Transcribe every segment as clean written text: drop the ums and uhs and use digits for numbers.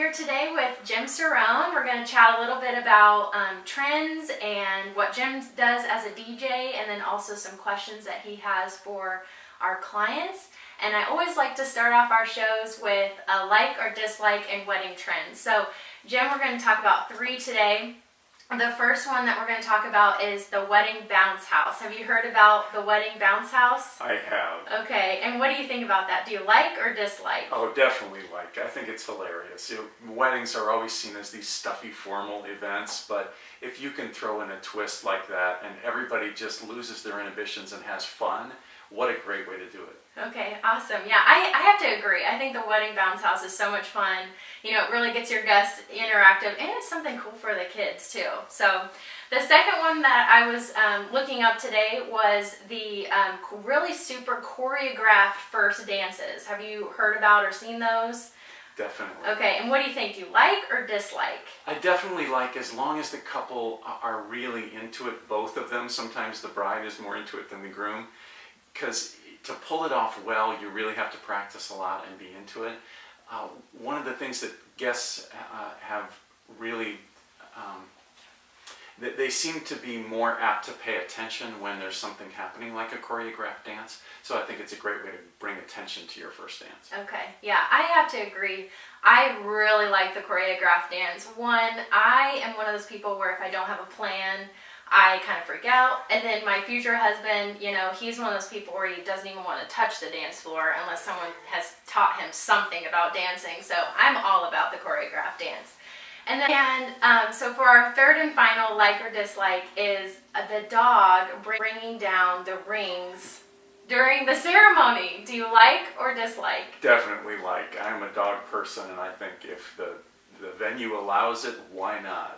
here today with Jim Cerone. We're going to chat a little bit about trends and what Jim does as a DJ, and then also some questions that he has for our clients. And I always like to start off our shows with a like or dislike in wedding trends. So Jim, we're going to talk about 3 today. The first one that we're going to talk about is the wedding bounce house. Have you heard about the wedding bounce house? I have. Okay, and what do you think about that? Do you like or dislike? Oh, definitely like. I think it's hilarious. Weddings are always seen as these stuffy, formal events, but if you can throw in a twist like that and everybody just loses their inhibitions and has fun, what a great way to do it. Okay, awesome. Yeah, I have to agree. I think the wedding bounce house is so much fun. You know, it really gets your guests interactive, and it's something cool for the kids too. So the second one that I was looking up today was the really super choreographed first dances. Have you heard about or seen those? Definitely. Okay, and what do you think? Do you like or dislike? I definitely like, as long as the couple are really into it, both of them. Sometimes the bride is more into it than the groom, because to pull it off well, you really have to practice a lot and be into it. One of the things that guests have really, they seem to be more apt to pay attention when there's something happening like a choreographed dance. So I think it's a great way to bring attention to your first dance. Okay, yeah, I have to agree. I really like the choreographed dance. I am one of those people where if I don't have a plan, I kind of freak out. And then my future husband, you know, he's one of those people where he doesn't even want to touch the dance floor unless someone has taught him something about dancing. So I'm all about the choreographed dance. And then, so for our third and final like or dislike is the dog bringing down the rings during the ceremony. Do you like or dislike? Definitely like. I'm a dog person, and I think if the venue allows it, why not?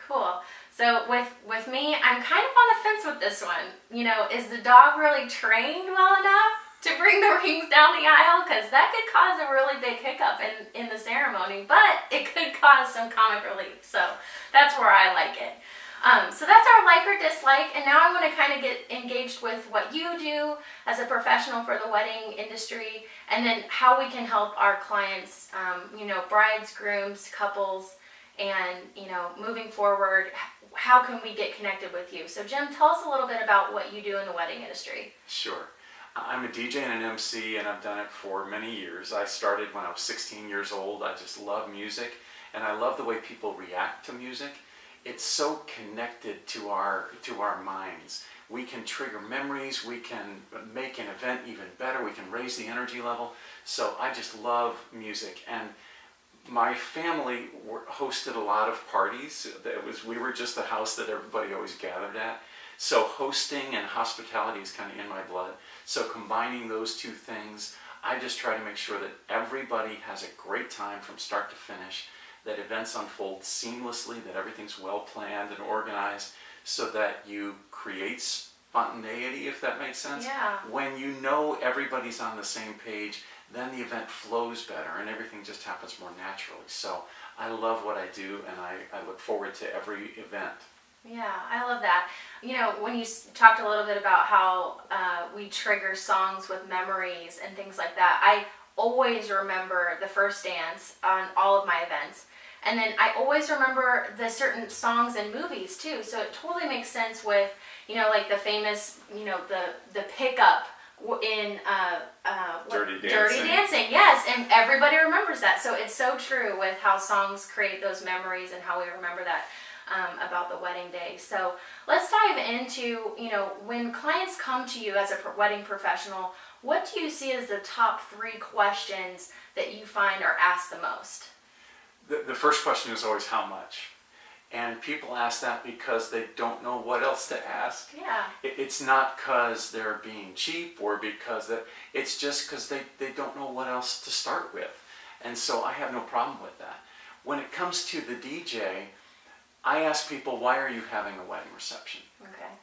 Cool. So with me, I'm kind of on the fence with this one. You know, is the dog really trained well enough to bring the rings down the aisle? Because that could cause a really big hiccup in the ceremony, but it could cause some comic relief. So that's where I like it. So that's our like or dislike, and now I want to kind of get engaged with what you do as a professional for the wedding industry, and then how we can help our clients, you know, brides, grooms, couples, and, you know, moving forward, how can we get connected with you? So Jim, tell us a little bit about what you do in the wedding industry. Sure. I'm a DJ and an MC, and I've done it for many years. I started when I was 16 years old. I just love music, and I love the way people react to music. It's so connected to our minds. We can trigger memories, we can make an event even better, we can raise the energy level. So I just love music. And my family hosted a lot of parties. We were just the house that everybody always gathered at. So hosting and hospitality is kind of in my blood. So combining those two things, I just try to make sure that everybody has a great time from start to finish, that events unfold seamlessly, that everything's well planned and organized, so that you create spontaneity, if that makes sense. Yeah. When you know everybody's on the same page, then the event flows better and everything just happens more naturally. So I love what I do, and I look forward to every event. Yeah, I love that. You know, when you talked a little bit about how we trigger songs with memories and things like that, I always remember the first dance on all of my events. And then I always remember the certain songs and movies too. So it totally makes sense with, you know, like the famous, you know, the pickup in Dirty Dancing, yes, and everybody remembers that. So it's so true with how songs create those memories and how we remember that about the wedding day. So let's dive into, you know, when clients come to you as a wedding professional, what do you see as the top 3 questions that you find are asked the most? The first question is always how much. And people ask that because they don't know what else to ask. Yeah. It's not because they're being cheap or because it's just because they don't know what else to start with. And so I have no problem with that. When it comes to the DJ, I ask people, why are you having a wedding reception? Okay.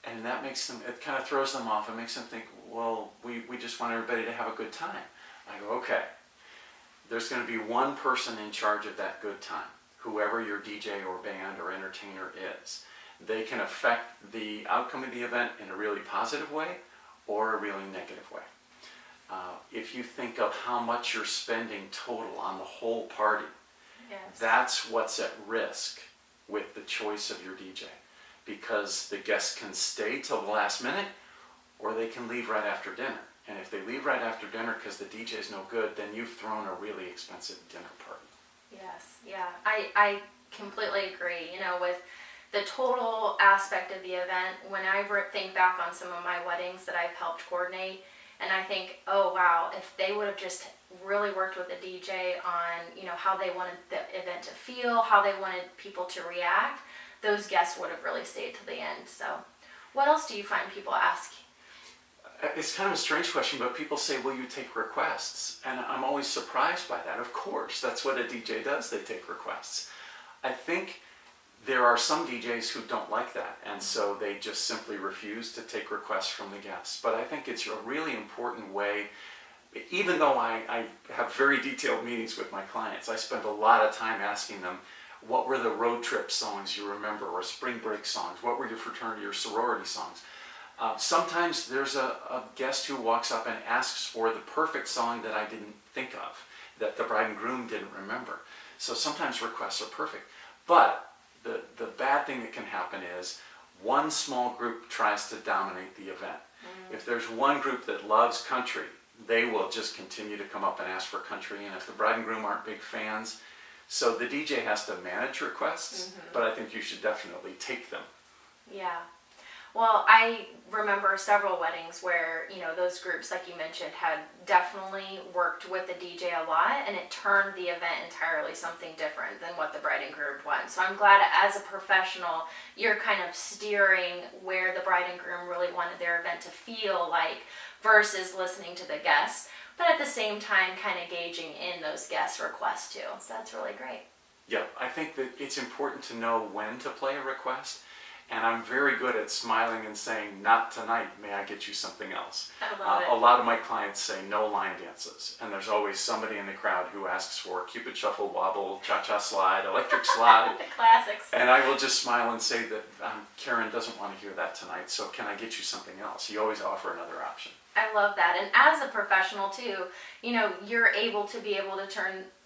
And that makes them, it kind of throws them off. It makes them think, well, we just want everybody to have a good time. I go, okay, there's going to be one person in charge of that good time, whoever your DJ or band or entertainer is. They can affect the outcome of the event in a really positive way or a really negative way. if you think of how much you're spending total on the whole party, Yes. that's what's at risk with the choice of your DJ. Because the guests can stay till the last minute, or they can leave right after dinner. And if they leave right after dinner because the DJ is no good, then you've thrown a really expensive dinner party. Yes, yeah, I completely agree. You know, with the total aspect of the event, when I think back on some of my weddings that I've helped coordinate, and I think, oh wow, if they would have just really worked with the DJ on, you know, how they wanted the event to feel, how they wanted people to react, those guests would have really stayed to the end. So what else do you find people ask? It's kind of a strange question, but people say, will you take requests? And I'm always surprised by that. Of course, that's what a DJ does. They take requests. I think there are some DJs who don't like that, and so they just simply refuse to take requests from the guests. But I think it's a really important way, even though I have very detailed meetings with my clients, I spend a lot of time asking them, what were the road trip songs you remember, or spring break songs? What were your fraternity or sorority songs? Sometimes there's a guest who walks up and asks for the perfect song that I didn't think of, that the bride and groom didn't remember. So sometimes requests are perfect. But the bad thing that can happen is one small group tries to dominate the event. If there's one group that loves country, they will just continue to come up and ask for country. And if the bride and groom aren't big fans, so the DJ has to manage requests, but I think you should definitely take them. Yeah. Well, I remember several weddings where, you know, those groups, like you mentioned, had definitely worked with the DJ a lot, and it turned the event entirely something different than what the bride and groom wanted. So I'm glad as a professional, you're kind of steering where the bride and groom really wanted their event to feel like versus listening to the guests, but at the same time kind of gauging in those guest requests too. So that's really great. Yeah, I think that it's important to know when to play a request. And I'm very good at smiling and saying, not tonight, may I get you something else? I love it. A lot of my clients say no line dances. And there's always somebody in the crowd who asks for Cupid Shuffle, Wobble, Cha-Cha Slide, Electric Slide. The classics. And I will just smile and say that Karen doesn't want to hear that tonight, so can I get you something else? You always offer another option. I love that. And as a professional too, you know, you're able to be able to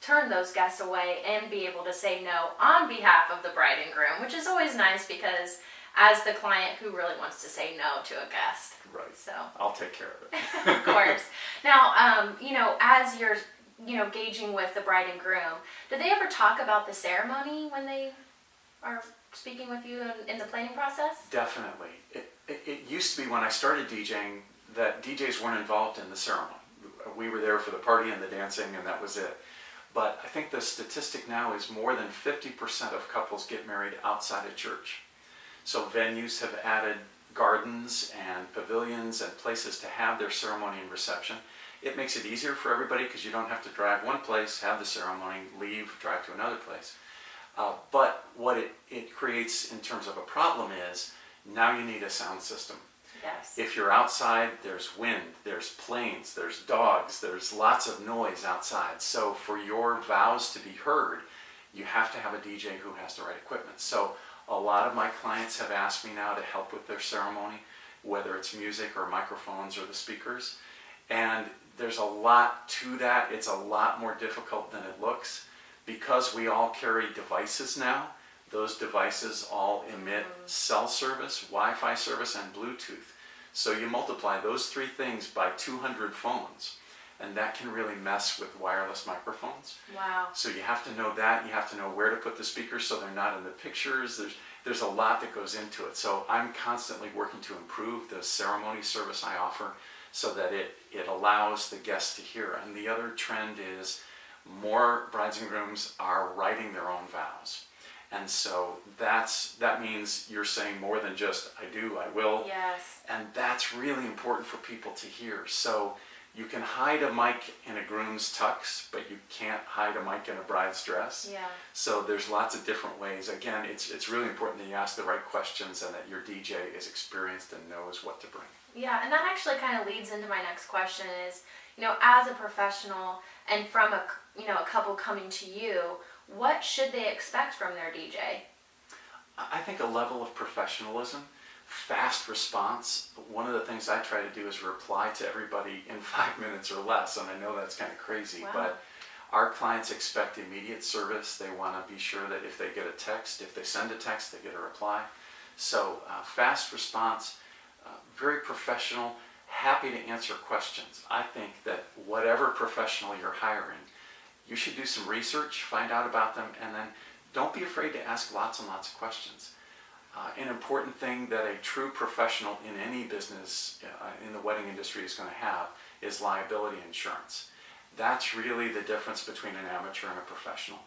turn those guests away and be able to say no on behalf of the bride and groom, which is always nice because as the client who really wants to say no to a guest. Right. So I'll take care of it. of course. Now, you know, as you're, you know, gauging with the bride and groom, do they ever talk about the ceremony when they are speaking with you in the planning process? Definitely. It used to be when I started DJing that DJs weren't involved in the ceremony. We were there for the party and the dancing, and that was it. But I think the statistic now is more than 50% of couples get married outside of church. So venues have added gardens and pavilions and places to have their ceremony and reception. It makes it easier for everybody because you don't have to drive one place, have the ceremony, leave, drive to another place. But what it creates in terms of a problem is now you need a sound system. Yes. If you're outside, there's wind, there's planes, there's dogs, there's lots of noise outside. So for your vows to be heard, you have to have a DJ who has the right equipment. So a lot of my clients have asked me now to help with their ceremony, whether it's music or microphones or the speakers. And there's a lot to that. It's a lot more difficult than it looks because we all carry devices now. Those devices all emit cell service, Wi-Fi service, and Bluetooth. So you multiply those three things by 200 phones, and that can really mess with wireless microphones. Wow. So you have to know that. You have to know where to put the speakers so they're not in the pictures. There's a lot that goes into it. So I'm constantly working to improve the ceremony service I offer so that it allows the guests to hear. And the other trend is more brides and grooms are writing their own vows. And so that means you're saying more than just, I do, I will. Yes. And that's really important for people to hear. So you can hide a mic in a groom's tux, but you can't hide a mic in a bride's dress. Yeah. So there's lots of different ways. Again, it's really important that you ask the right questions and that your DJ is experienced and knows what to bring. Yeah, and that actually kind of leads into my next question is, you know, as a professional and from a couple coming to you, what should they expect from their DJ? I think a level of professionalism. fast response. One of the things I try to do is reply to everybody in 5 minutes or less, and I know that's kind of crazy, Wow. but our clients expect immediate service. They want to be sure that if they get a text, if they send a text, they get a reply. So fast response, very professional, happy to answer questions. I think that whatever professional you're hiring, you should do some research, find out about them, and then don't be afraid to ask lots and lots of questions. An important thing that a true professional in any business in the wedding industry is going to have is liability insurance. That's really the difference between an amateur and a professional.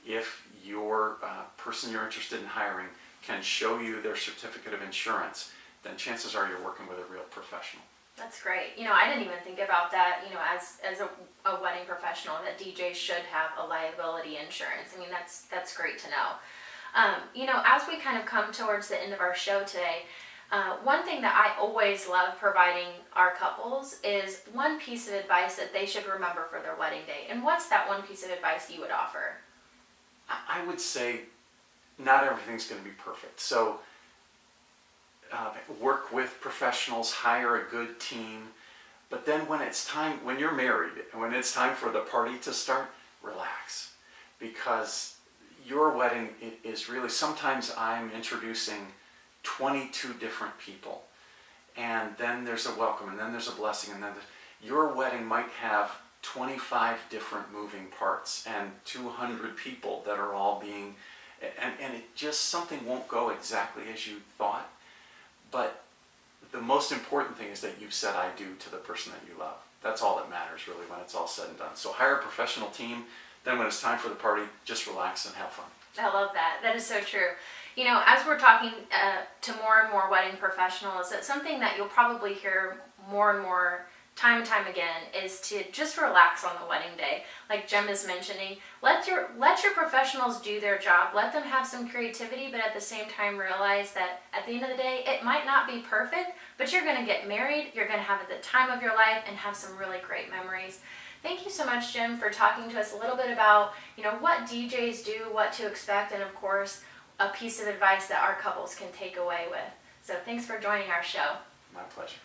If your person you're interested in hiring can show you their certificate of insurance, then chances are you're working with a real professional. That's great. I didn't even think about that, as a wedding professional, that DJs should have a liability insurance. I mean, that's great to know. As we kind of come towards the end of our show today, one thing that I always love providing our couples is one piece of advice that they should remember for their wedding day. And what's that one piece of advice you would offer? I would say not everything's going to be perfect. So work with professionals, hire a good team, but then when you're married, and when it's time for the party to start, relax. Because your wedding is really, sometimes I'm introducing 22 different people, and then there's a welcome, and then there's a blessing, and then your wedding might have 25 different moving parts and 200 people that are all being, and it just, something won't go exactly as you thought. But the most important thing is that you said I do to the person that you love. That's all that matters really when it's all said and done. So hire a professional team, then when it's time for the party, just relax and have fun. I love that. That is so true. As we're talking to more and more wedding professionals, it's something that you'll probably hear more and more time and time again is to just relax on the wedding day. Like Jim is mentioning, let your professionals do their job. Let them have some creativity, but at the same time realize that at the end of the day, it might not be perfect, but you're going to get married, you're going to have the time of your life and have some really great memories. Thank you so much, Jim, for talking to us a little bit about, what DJs do, what to expect, and of course, a piece of advice that our couples can take away with. So thanks for joining our show. My pleasure.